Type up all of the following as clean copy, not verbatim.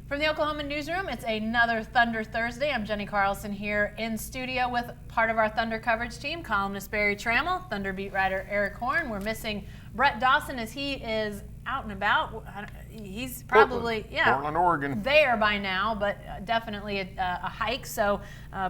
From the Oklahoman newsroom, it's another Thunder Thursday. I'm Jenny Carlson here in studio with part of our Thunder coverage team, columnist Barry Trammell, Thunder beat writer Eric Horn. We're missing Brett Dawson as he is out and about. He's probably Portland, Oregon. There by now, but definitely a hike. So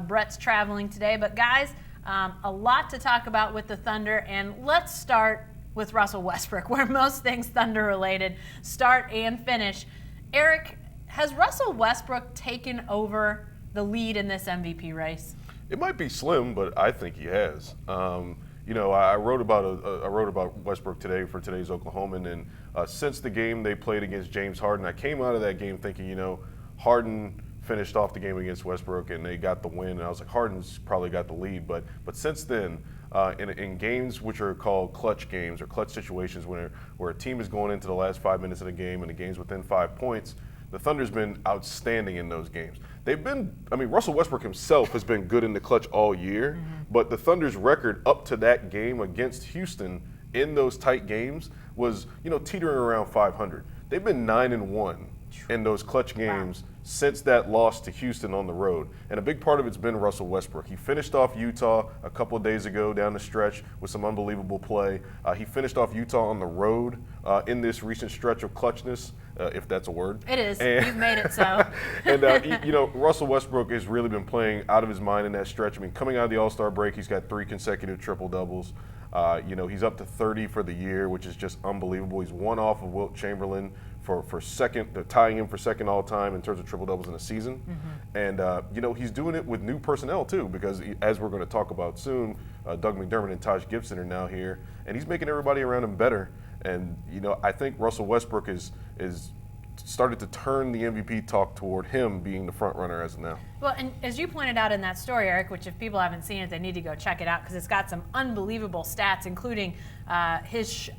Brett's traveling today. But guys, a lot to talk about with the Thunder, and let's start with Russell Westbrook, where most things Thunder related start and finish. Eric, has Russell Westbrook taken over the lead in this MVP race? It might be slim, but I think he has. I wrote about Westbrook today for today's Oklahoman, and since the game they played against James Harden, I came out of that game thinking, Harden finished off the game against Westbrook and they got the win, and I was like, Harden's probably got the lead. But since then, in games which are called clutch games or clutch situations, where a team is going into the last 5 minutes of the game and the game's within 5 points, the Thunder's been outstanding in those games. Russell Westbrook himself has been good in the clutch all year, but the Thunder's record up to that game against Houston in those tight games was, teetering around 500. They've been 9-1 in those clutch games since that loss to Houston on the road. And a big part of it's been Russell Westbrook. He finished off Utah a couple of days ago down the stretch with some unbelievable play. He finished off Utah on the road in this recent stretch of clutchness, if that's a word. It is. You've made it so. And, Russell Westbrook has really been playing out of his mind in that stretch. Coming out of the All-Star break, he's got 3 consecutive triple-doubles. He's up to 30 for the year, which is just unbelievable. He's one off of Wilt Chamberlain for second, tying him for second all-time in terms of triple-doubles in a season. And, he's doing it with new personnel, too, because as we're going to talk about soon, Doug McDermott and Taj Gibson are now here, and he's making everybody around him better. And, I think Russell Westbrook is started to turn the MVP talk toward him being the front runner as of now. Well, and as you pointed out in that story, Eric, which if people haven't seen it, they need to go check it out because it's got some unbelievable stats, including his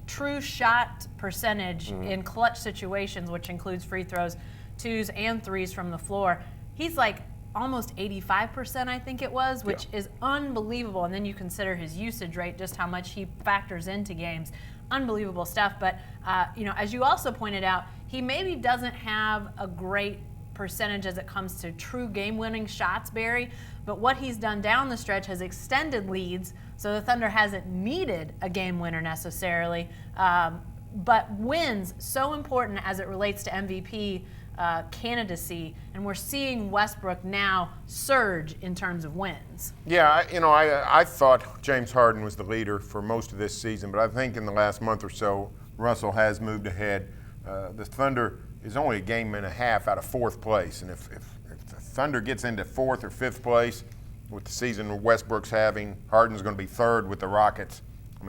true shot percentage in clutch situations, which includes free throws, 2s and 3s from the floor. He's like almost 85%, I think it was, which is unbelievable. And then you consider his usage rate, just how much he factors into games. Unbelievable stuff. But, as you also pointed out, he maybe doesn't have a great percentage as it comes to true game-winning shots, Barry, but what he's done down the stretch has extended leads, so the Thunder hasn't needed a game winner necessarily, but wins so important as it relates to MVP candidacy, and we're seeing Westbrook now surge in terms of wins. Yeah, I thought James Harden was the leader for most of this season, but I think in the last month or so, Russell has moved ahead. The Thunder is only a game and a half out of 4th place, and if the Thunder gets into 4th or 5th place with the season Westbrook's having, Harden's going to be 3rd with the Rockets.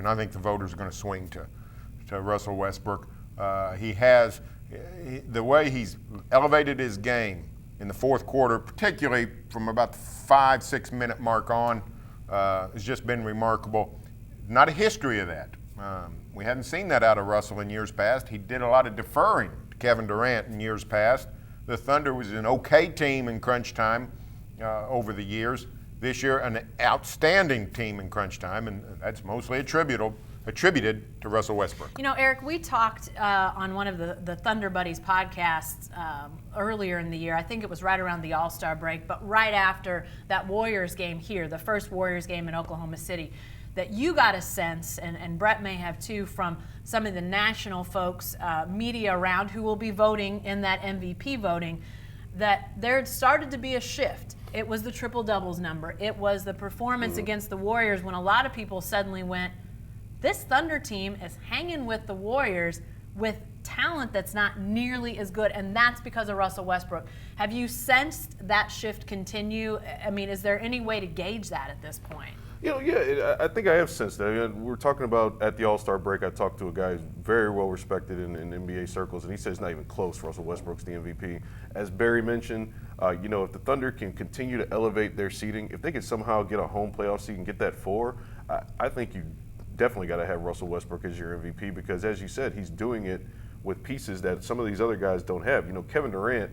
I think the voters are going to swing to Russell Westbrook. The way he's elevated his game in the 4th quarter, particularly from about the 5-6 minute mark on, has just been remarkable. Not a history of that. We hadn't seen that out of Russell in years past. He did a lot of deferring to Kevin Durant in years past. The Thunder was an okay team in crunch time over the years. This year, an outstanding team in crunch time, and that's mostly attributed to Russell Westbrook. Eric, we talked on one of the Thunder Buddies podcasts earlier in the year. I think it was right around the All-Star break, but right after that Warriors game here, the first Warriors game in Oklahoma City, that you got a sense, and Brett may have too, from some of the national folks, media around who will be voting in that MVP voting, that there had started to be a shift. It was the triple-doubles number. It was the performance against the Warriors when a lot of people suddenly went, this Thunder team is hanging with the Warriors with talent that's not nearly as good, and that's because of Russell Westbrook. Have you sensed that shift continue? Is there any way to gauge that at this point? I think I have sensed that. We were talking about at the All-Star break, I talked to a guy who's very well respected in NBA circles, and he says it's not even close. Russell Westbrook's the MVP. As Barry mentioned, if the Thunder can continue to elevate their seeding, if they can somehow get a home playoff seed and get that 4, I think you definitely got to have Russell Westbrook as your MVP because, as you said, he's doing it with pieces that some of these other guys don't have. You know, Kevin Durant,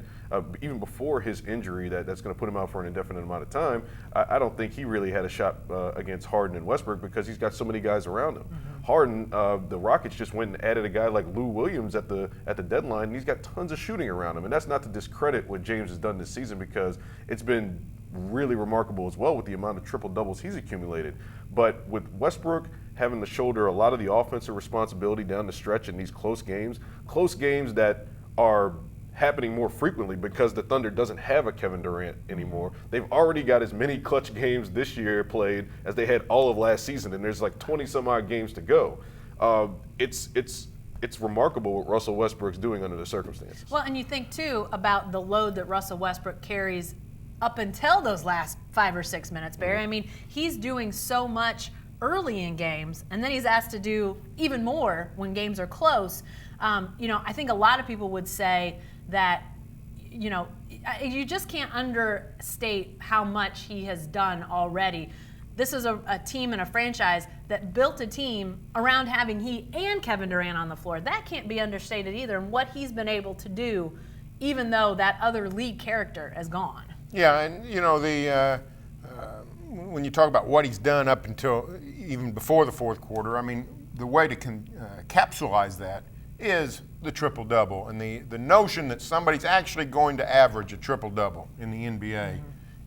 even before his injury that's going to put him out for an indefinite amount of time, I don't think he really had a shot against Harden and Westbrook because he's got so many guys around him. Harden, the Rockets just went and added a guy like Lou Williams at the deadline, and he's got tons of shooting around him. And that's not to discredit what James has done this season because it's been really remarkable as well with the amount of triple doubles he's accumulated. But with Westbrook having to shoulder a lot of the offensive responsibility down the stretch in these close games that are happening more frequently because the Thunder doesn't have a Kevin Durant anymore. They've already got as many clutch games this year played as they had all of last season, and there's like 20 some odd games to go. It's remarkable what Russell Westbrook's doing under the circumstances. Well, and you think too about the load that Russell Westbrook carries up until those last 5 or 6 minutes, Barry. I mean, he's doing so much early in games, and then he's asked to do even more when games are close. I think a lot of people would say that, you just can't understate how much he has done already. This is a team and a franchise that built a team around having he and Kevin Durant on the floor. That can't be understated either, and what he's been able to do, even though that other league character is gone. Yeah, and when you talk about what he's done up until even before the fourth quarter, I mean, the way to capsulize that is the triple-double. And the notion that somebody's actually going to average a triple-double in the NBA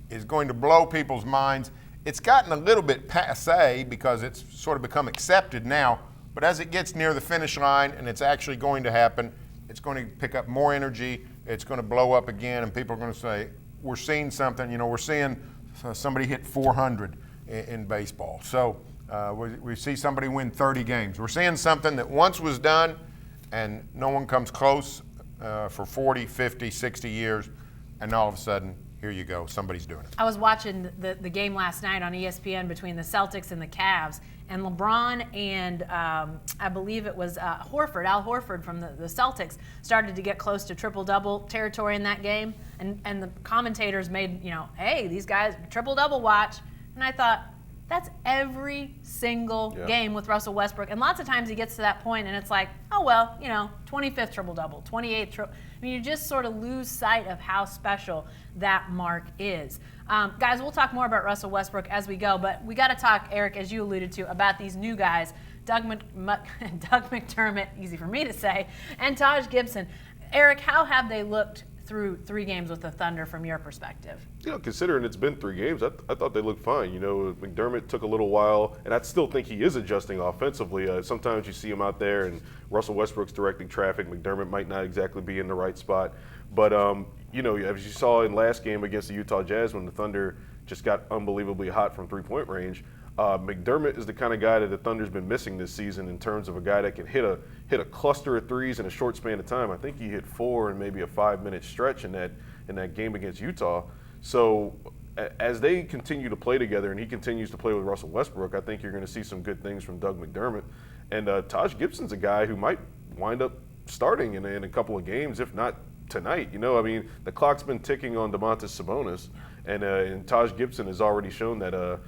is going to blow people's minds. It's gotten a little bit passé because it's sort of become accepted now, but as it gets near the finish line and it's actually going to happen, it's going to pick up more energy, it's going to blow up again, and people are going to say, we're seeing something, we're seeing somebody hit 400 in baseball. So we see somebody win 30 games. We're seeing something that once was done and no one comes close for 40, 50, 60 years, and all of a sudden, here you go, somebody's doing it. I was watching the game last night on ESPN between the Celtics and the Cavs, and LeBron and I believe it was Al Horford from the Celtics started to get close to triple-double territory in that game, and the commentators made, hey, these guys, triple-double watch, and I thought, that's every single game with Russell Westbrook. And lots of times he gets to that point and it's like, oh, well, 25th triple-double, 28th triple. I mean, you just sort of lose sight of how special that mark is. Guys, we'll talk more about Russell Westbrook as we go, but we got to talk, Eric, as you alluded to, about these new guys, Doug McDermott, easy for me to say, and Taj Gibson. Eric, how have they looked through 3 games with the Thunder from your perspective? Considering it's been 3 games, I thought they looked fine. McDermott took a little while, and I still think he is adjusting offensively. Sometimes you see him out there, and Russell Westbrook's directing traffic. McDermott might not exactly be in the right spot. But, as you saw in last game against the Utah Jazz when the Thunder just got unbelievably hot from three-point range, McDermott is the kind of guy that the Thunder's been missing this season in terms of a guy that can hit a cluster of threes in a short span of time. I think he hit 4 in maybe a 5-minute stretch in that game against Utah. So as they continue to play together and he continues to play with Russell Westbrook, I think you're going to see some good things from Doug McDermott. And Taj Gibson's a guy who might wind up starting in a couple of games, if not tonight. The clock's been ticking on Domantas Sabonis, and Taj Gibson has already shown that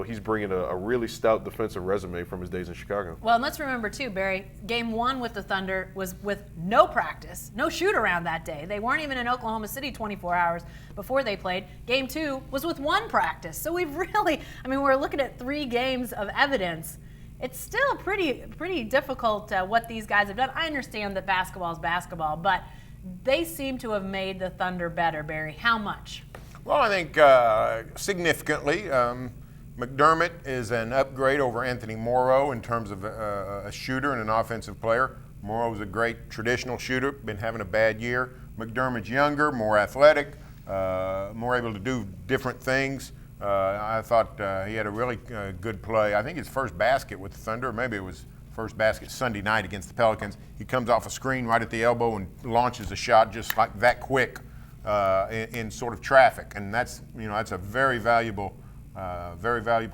he's bringing a really stout defensive resume from his days in Chicago. Well, and let's remember too, Barry, game 1 with the Thunder was with no practice, no shoot around that day. They weren't even in Oklahoma City 24 hours before they played. Game 2 was with 1 practice. So we've really, we're looking at 3 games of evidence. It's still pretty difficult what these guys have done. I understand that basketball is basketball, but they seem to have made the Thunder better, Barry. How much? Well, I think significantly. McDermott is an upgrade over Anthony Morrow in terms of a shooter and an offensive player. Morrow's a great traditional shooter, been having a bad year. McDermott's younger, more athletic, more able to do different things. I thought he had a really good play. I think his first basket with the Thunder, maybe it was first basket Sunday night against the Pelicans. He comes off a screen right at the elbow and launches a shot just like that quick in sort of traffic. And that's a very valuable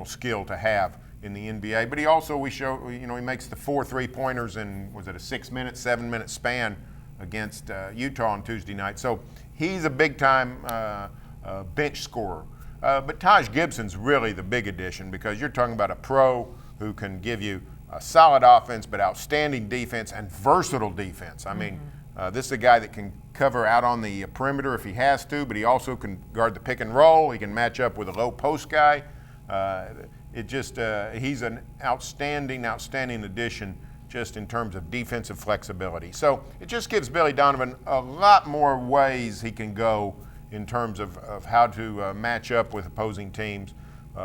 skill to have in the NBA. But he also, he makes the 4 3-pointers in, was it a 6-minute, 7-minute span against Utah on Tuesday night. So he's a big-time bench scorer. But Taj Gibson's really the big addition because you're talking about a pro who can give you solid offense, but outstanding defense and versatile defense. I mean, this is a guy that can cover out on the perimeter if he has to, but he also can guard the pick and roll. He can match up with a low post guy. He's an outstanding addition just in terms of defensive flexibility. So it just gives Billy Donovan a lot more ways he can go in terms of how to match up with opposing teams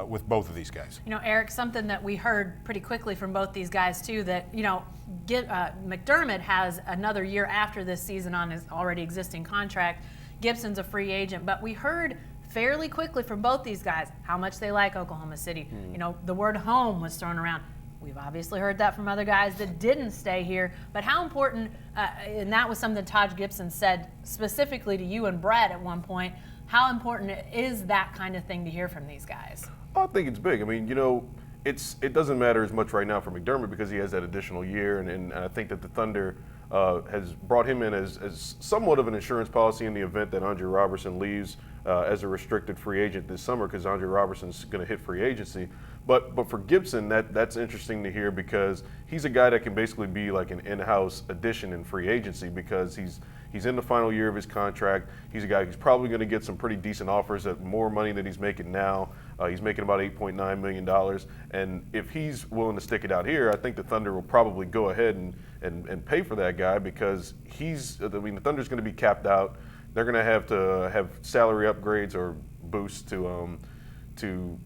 with both of these guys. You know, Eric, something that we heard pretty quickly from both these guys too, that, you know, McDermott has another year after this season on his already existing contract. Gibson's a free agent, but we heard fairly quickly from both these guys how much they like Oklahoma City. You know, the word home was thrown around. We've obviously heard that from other guys that didn't stay here, but how important, and that was something Taj Gibson said specifically to you and Brett at one point, how important is that kind of thing to hear from these guys? I think it's big. I mean, you know, it doesn't matter as much right now for McDermott because he has that additional year, and I think that the Thunder has brought him in as somewhat of an insurance policy in the event that Andre Robertson leaves as a restricted free agent this summer, because Andre Robertson's going to hit free agency. But for Gibson, that's interesting to hear because he's a guy that can basically be like an in-house addition in free agency because he's in the final year of his contract. He's a guy who's probably going to get some pretty decent offers at more money than he's making now. He's making about $8.9 million. And if he's willing to stick it out here, I think the Thunder will probably go ahead and pay for that guy because the Thunder's going to be capped out. They're going to have salary upgrades or boosts to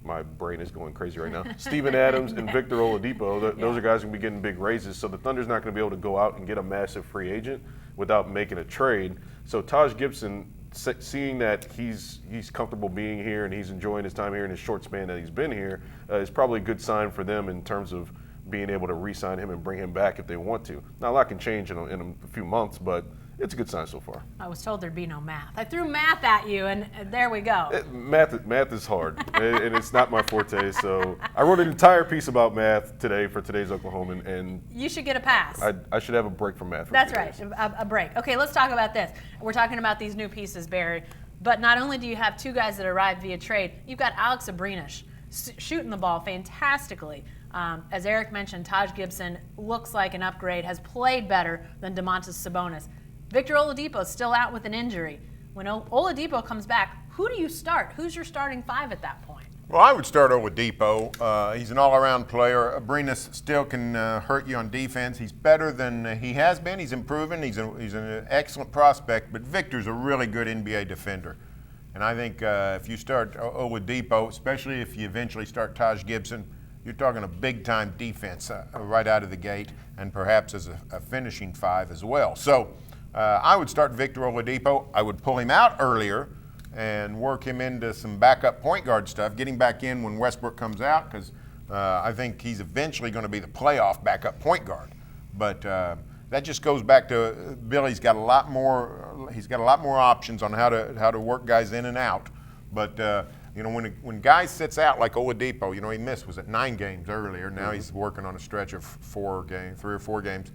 my brain is going crazy right now. Steven Adams and Victor Oladipo, those are guys who are going to be getting big raises. So the Thunder's not going to be able to go out and get a massive free agent without making a trade. So Taj Gibson, seeing that he's comfortable being here and he's enjoying his time here in his short span that he's been here, is probably a good sign for them in terms of being able to re-sign him and bring him back if they want to. Now, a lot can change in a few months, but it's a good sign so far. I was told there'd be no math. I threw math at you, and there we go. Math is hard, and it's not my forte. So I wrote an entire piece about math today for today's Oklahoman, and you should get a pass. I should have a break from math. That's right, a break. Okay, let's talk about this. We're talking about these new pieces, Barry. But not only do you have two guys that arrived via trade, you've got Alex Abrines shooting the ball fantastically. As Eric mentioned, Taj Gibson looks like an upgrade, has played better than Domantas Sabonis. Victor Oladipo is still out with an injury. When Oladipo comes back, who do you start? Who's your starting five at that point? Well, I would start Oladipo. He's an all-around player. Abrines still can hurt you on defense. He's better than he has been. He's improving. He's an excellent prospect, but Victor's a really good NBA defender. And I think if you start Oladipo, especially if you eventually start Taj Gibson, you're talking a big-time defense right out of the gate, and perhaps as a finishing five as well. So I would start Victor Oladipo. I would pull him out earlier and work him into some backup point guard stuff, getting back in when Westbrook comes out, because I think he's eventually going to be the playoff backup point guard. But that just goes back to Billy's got a lot more. He's got a lot more options on how to work guys in and out. But you know, when guys sits out like Oladipo, you know, he missed 9 games earlier. Now he's working on a stretch of 3 or 4 games.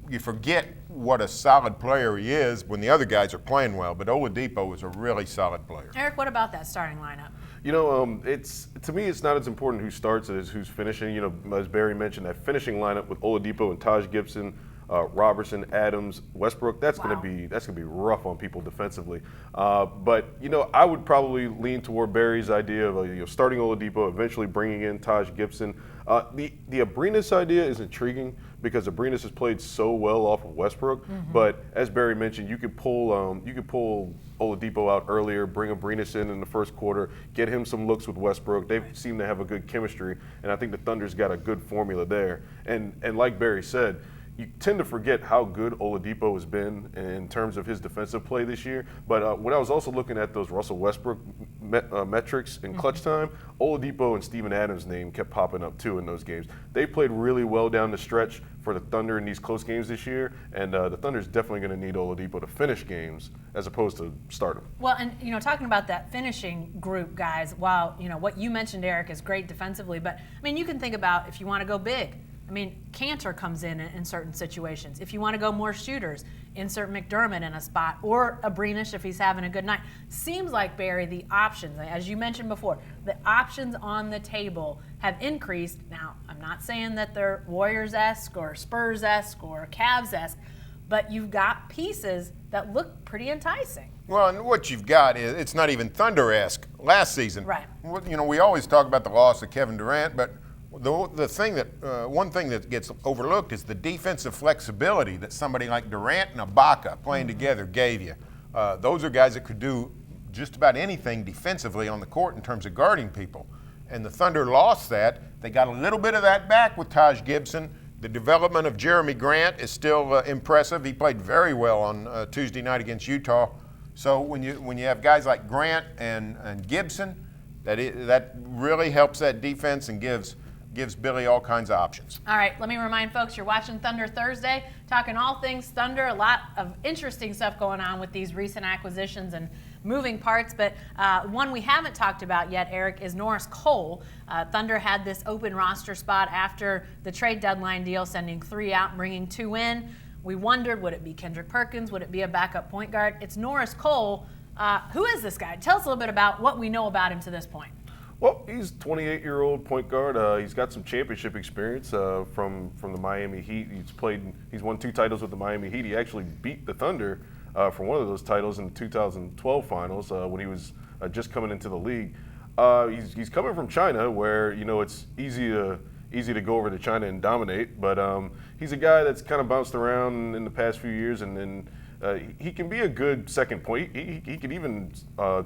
You forget what a solid player he is when the other guys are playing well. But Oladipo is a really solid player. Eric, what about that starting lineup? You know, to me, it's not as important who starts as who's finishing. You know, as Barry mentioned, that finishing lineup with Oladipo and Taj Gibson, Robertson, Adams, Westbrook. That's going to be rough on people defensively. But you know, I would probably lean toward Barry's idea of starting Oladipo, eventually bringing in Taj Gibson. The Abrines idea is intriguing because Abrines has played so well off of Westbrook. Mm-hmm. But as Barry mentioned, you could pull Oladipo out earlier, bring Abrines in the first quarter, get him some looks with Westbrook. They seem to have a good chemistry, and I think the Thunder's got a good formula there. And like Barry said, you tend to forget how good Oladipo has been in terms of his defensive play this year. But when I was also looking at those Russell Westbrook metrics in clutch time, Oladipo and Steven Adams' name kept popping up too in those games. They played really well down the stretch for the Thunder in these close games this year, and the Thunder's definitely going to need Oladipo to finish games as opposed to start them. Well, and you know, talking about that finishing group, guys, while you know what you mentioned, Eric, is great defensively, but I mean, you can think about if you want to go big. I mean, Cantor comes in certain situations. If you want to go more shooters, insert McDermott in a spot, or Abrinish if he's having a good night. Seems like, Barry, the options, as you mentioned before, the options on the table have increased. Now, I'm not saying that they're Warriors-esque or Spurs-esque or Cavs-esque, but you've got pieces that look pretty enticing. Well, and what you've got is it's not even Thunder-esque last season. Right. You know, we always talk about the loss of Kevin Durant, but the thing that one thing that gets overlooked is the defensive flexibility that somebody like Durant and Ibaka playing together gave you. Those are guys that could do just about anything defensively on the court in terms of guarding people. And the Thunder lost that. They got a little bit of that back with Taj Gibson. The development of Jeremy Grant is still impressive. He played very well on Tuesday night against Utah. So when you have guys like Grant and Gibson, that really helps that defense and gives Billy all kinds of options. All right, let me remind folks, you're watching Thunder Thursday, talking all things Thunder. A lot of interesting stuff going on with these recent acquisitions and moving parts, but one we haven't talked about yet, Eric, is Norris Cole. Thunder had this open roster spot after the trade deadline deal, sending 3 out and bringing 2 in. We wondered, would it be Kendrick Perkins? Would it be a backup point guard? It's Norris Cole. Who is this guy? Tell us a little bit about what we know about him to this point. Well, he's a 28-year-old point guard. He's got some championship experience from the Miami Heat. He's won 2 titles with the Miami Heat. He actually beat the Thunder for one of those titles in the 2012 finals when he was just coming into the league. He's coming from China, where it's easy to go over to China and dominate. But he's a guy that's kind of bounced around in the past few years, and he can be a good second point. He could even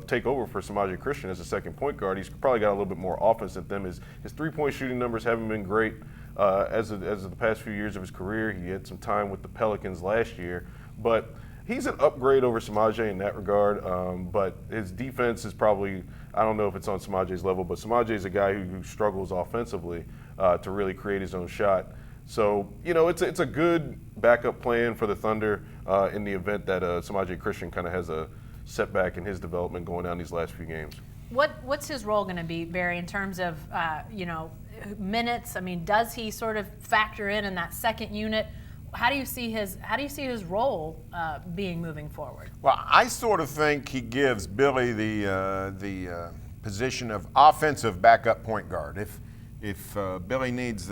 take over for Samaje Christian as a second point guard. He's probably got a little bit more offense than them. His 3-point shooting numbers haven't been great as of the past few years of his career. He had some time with the Pelicans last year, but he's an upgrade over Samaje in that regard. But his defense is probably, I don't know if it's on Samaje's level, but Samaje is a guy who struggles offensively to really create his own shot. So, it's a good backup plan for the Thunder in the event that Samaje Christian kind of has a setback in his development going down these last few games. What's his role going to be, Barry, in terms of, minutes? I mean, does he sort of factor in that second unit? How do you see his role being moving forward? Well, I sort of think he gives Billy the position of offensive backup point guard. If Billy needs,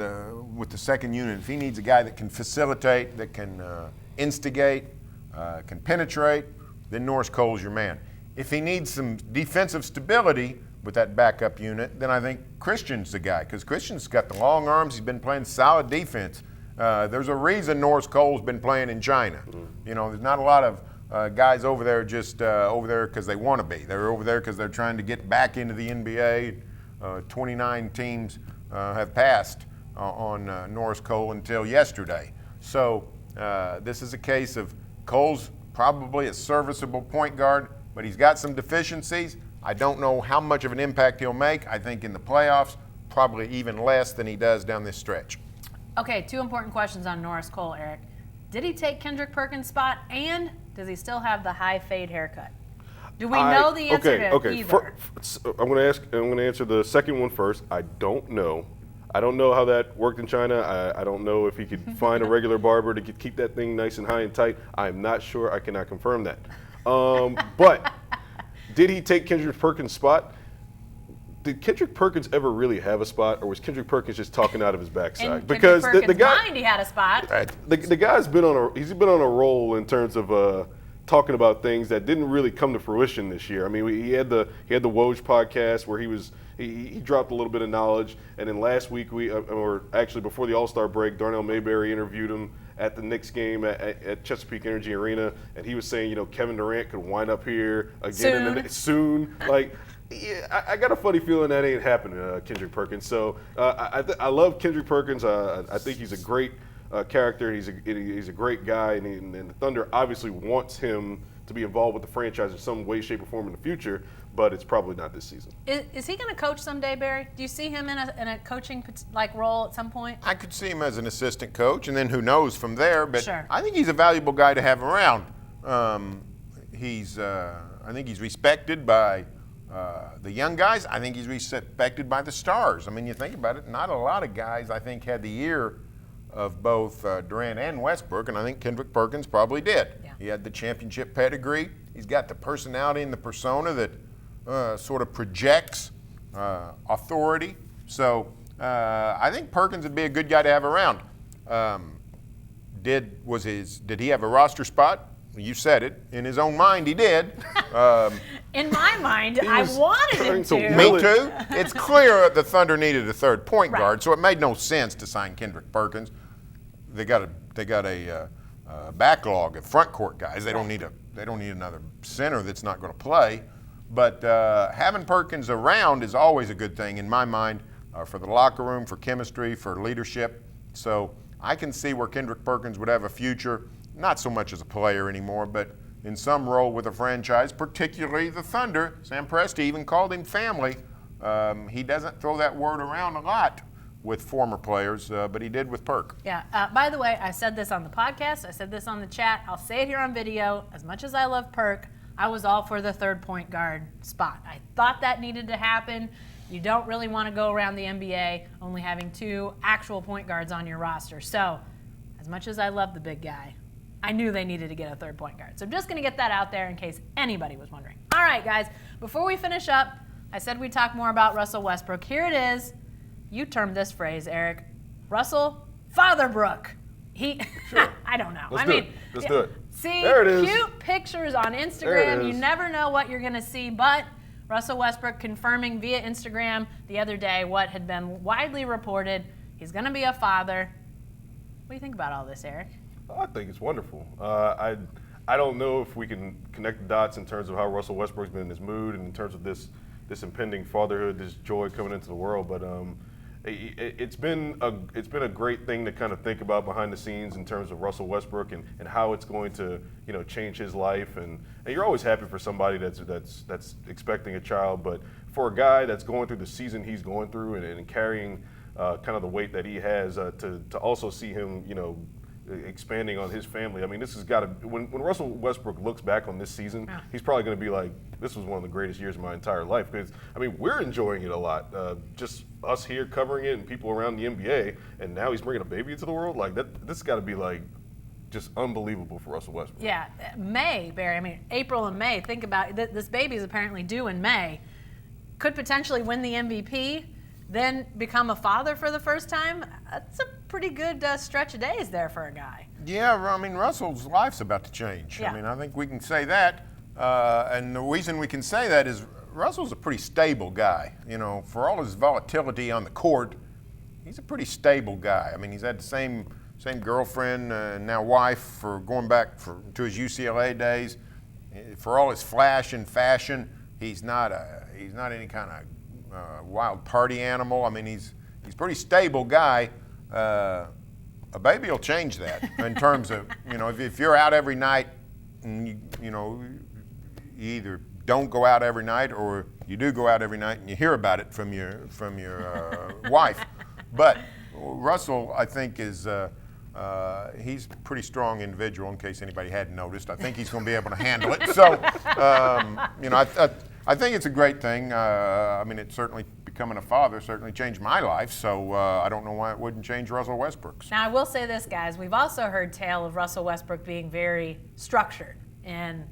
with the second unit, if he needs a guy that can facilitate, that can instigate, can penetrate, then Norris Cole's your man. If he needs some defensive stability with that backup unit, then I think Christian's the guy, because Christian's got the long arms. He's been playing solid defense. There's a reason Norris Cole's been playing in China. There's not a lot of guys over there just over there because they want to be. They're over there because they're trying to get back into the NBA. 29 teams have passed on Norris Cole until yesterday. So this is a case of Cole's probably a serviceable point guard, but he's got some deficiencies. I don't know how much of an impact he'll make. I think in the playoffs, probably even less than he does down this stretch. Okay, 2 important questions on Norris Cole, Eric. Did he take Kendrick Perkins' spot, and does he still have the high fade haircut? Do we know the answer to either? I'm going to answer the second one first. I don't know. I don't know how that worked in China. I don't know if he could find a regular barber to keep that thing nice and high and tight. I'm not sure. I cannot confirm that. But did he take Kendrick Perkins' spot? Did Kendrick Perkins ever really have a spot, or was Kendrick Perkins just talking out of his backside? Because the guy, mind he had a spot. The guy's been on a roll in terms of talking about things that didn't really come to fruition this year. I mean, he had the Woj podcast where he dropped a little bit of knowledge, and then last week or actually before the All-Star break, Darnell Mayberry interviewed him at the Knicks game at Chesapeake Energy Arena, and he was saying, Kevin Durant could wind up here again soon. Like, yeah, I got a funny feeling that ain't happening, Kendrick Perkins. So I love Kendrick Perkins. I think he's a great character. He's a great guy, and the Thunder obviously wants him to be involved with the franchise in some way, shape, or form in the future. But it's probably not this season. Is he going to coach someday, Barry? Do you see him in a coaching role at some point? I could see him as an assistant coach, and then who knows from there. But sure. I think he's a valuable guy to have around. I think he's respected by the young guys. I think he's respected by the stars. I mean, you think about it, not a lot of guys, I think, had the year of both Durant and Westbrook, and I think Kendrick Perkins probably did. Yeah. He had the championship pedigree. He's got the personality and the persona that sort of projects authority. So I think Perkins would be a good guy to have around. Did he have a roster spot? You said it. In his own mind, he did. In my mind, I wanted him to. Me too. It's clear the Thunder needed a third point Right. guard, so it made no sense to sign Kendrick Perkins. They got a backlog of front court guys. They don't need another center that's not going to play. But having Perkins around is always a good thing in my mind for the locker room, for chemistry, for leadership. So I can see where Kendrick Perkins would have a future, not so much as a player anymore, but in some role with a franchise, particularly the Thunder. Sam Presti even called him family. He doesn't throw that word around a lot with former players, but he did with Perk. Yeah. By the way, I said this on the podcast. I said this on the chat. I'll say it here on video. As much as I love Perk, I was all for the third point guard spot. I thought that needed to happen. You don't really want to go around the NBA only having 2 actual point guards on your roster. So, as much as I love the big guy, I knew they needed to get a third point guard. So I'm just going to get that out there in case anybody was wondering. All right, guys, before we finish up, I said we'd talk more about Russell Westbrook. Here it is. You termed this phrase, Eric. Russell Fatherbrook. Sure. I don't know. Let's do it. See, There it is. cute pictures on There Instagram. it You is. never know what you're going to see, but Russell Westbrook confirming via Instagram the other day what had been widely reported. He's going to be a father. What do you think about all this, Eric? I think it's wonderful. I don't know if we can connect the dots in terms of how Russell Westbrook's been in his mood and in terms of this impending fatherhood, this joy coming into the world. But it's been a great thing to kind of think about behind the scenes in terms of Russell Westbrook and how it's going to change his life. And you're always happy for somebody that's expecting a child, but for a guy that's going through the season he's going through and carrying kind of the weight that he has, to also see him expanding on his family. I mean, this has got to, when Russell Westbrook looks back on this season, he's probably going to be like, this was one of the greatest years of my entire life. Because, I mean, we're enjoying it a lot. Just us here covering it and people around the NBA, and now he's bringing a baby into the world. Like, this has got to be, like, just unbelievable for Russell Westbrook. Yeah, May, Barry. I mean, April and May. Think about it. This baby is apparently due in May. Could potentially win the MVP, then become a father for the first time. That's a pretty good stretch of days there for a guy. Yeah, I mean, Russell's life's about to change. Yeah. I mean, I think we can say that. And the reason we can say that is Russell's a pretty stable guy. For all his volatility on the court, he's a pretty stable guy. I mean, he's had the same girlfriend, now wife, for going back to his UCLA days. For all his flash and fashion, he's not any kind of wild party animal. I mean, he's a pretty stable guy. A baby will change that in terms of, if you're out every night and you either don't go out every night or you do go out every night and you hear about it from your wife. But Russell, I think, is he's a pretty strong individual, in case anybody hadn't noticed. I think he's going to be able to handle it. So, I think it's a great thing. I mean, it certainly, becoming a father certainly changed my life, so I don't know why it wouldn't change Russell Westbrook's. Now, I will say this, guys. We've also heard tale of Russell Westbrook being very structured in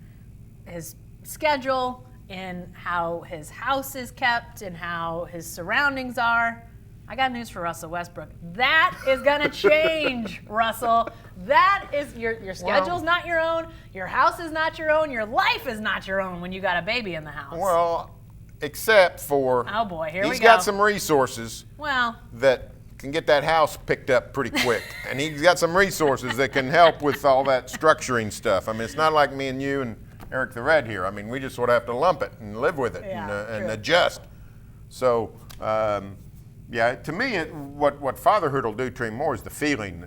his schedule, in how his house is kept, and how his surroundings are. I got news for Russell Westbrook. That is going to change, Russell. That is, your schedule's not your own, your house is not your own, your life is not your own when you got a baby in the house. Well, except for, oh boy, here we go. He's got some resources Well, that can get that house picked up pretty quick. And he's got some resources that can help with all that structuring stuff. I mean, it's not like me and you and Eric the Red here. I mean, we just sort of have to lump it and live with it and adjust. So, yeah, to me, what fatherhood will do to him more is the feeling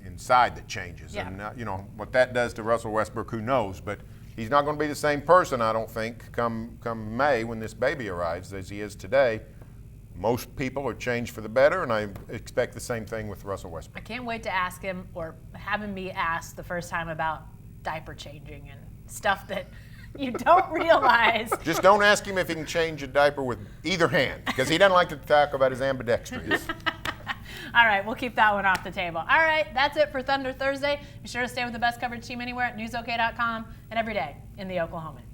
inside that changes. Yeah. And, what that does to Russell Westbrook, who knows? But he's not going to be the same person, I don't think, come May when this baby arrives as he is today. Most people are changed for the better, and I expect the same thing with Russell Westbrook. I can't wait to ask him or have him be asked the first time about diaper changing and stuff that you don't realize. Just don't ask him if he can change a diaper with either hand, because he doesn't like to talk about his ambidextrous. All right, we'll keep that one off the table. All right, that's it for Thunder Thursday. Be sure to stay with the best coverage team anywhere at newsok.com and every day in the Oklahoman.